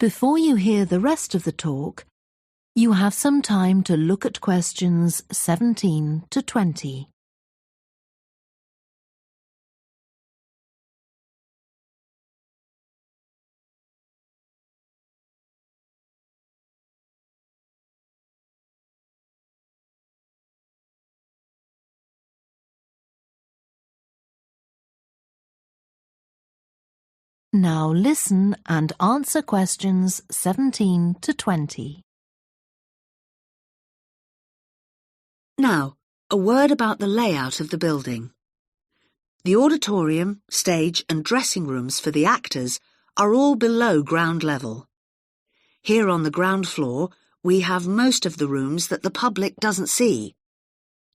Before you hear the rest of the talk, you have some time to look at questions 17 to 20. Now listen and answer questions 17 to 20. Now, a word about the layout of the building. The auditorium, stage and dressing rooms for the actors are all below ground level. Here on the ground floor, we have most of the rooms that the public doesn't see.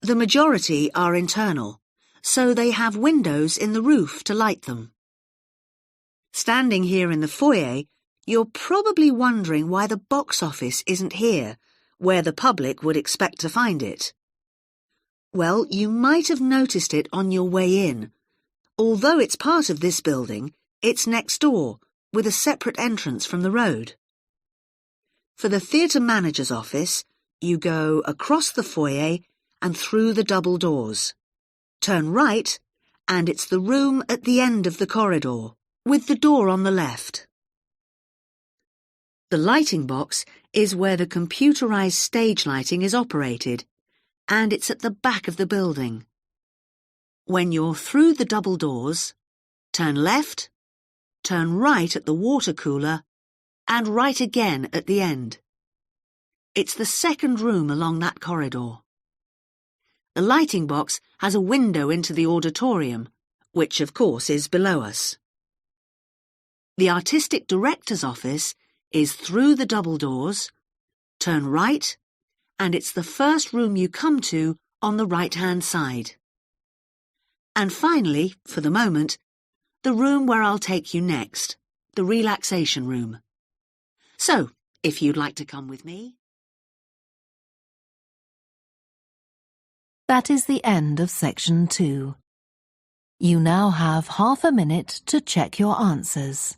The majority are internal, so they have windows in the roof to light them. Standing here in the foyer, you're probably wondering why the box office isn't here, where the public would expect to find it. Well, you might have noticed it on your way in. Although it's part of this building, it's next door, with a separate entrance from the road. For the theatre manager's office, you go across the foyer and through the double doors. Turn right, and it's the room at the end of the corridor, with the door on the left. The lighting box is where the computerized stage lighting is operated, and it's at the back of the building. When you're through the double doors, turn left, turn right at the water cooler, and right again at the end. It's the second room along that corridor. The lighting box has a window into the auditorium, which of course is below us. The artistic director's office is through the double doors, turn right, and it's the first room you come to on the right-hand side. And finally, for the moment, the room where I'll take you next, the relaxation room. So, if you'd like to come with me. That is the end of section 2. You now have half a minute to check your answers.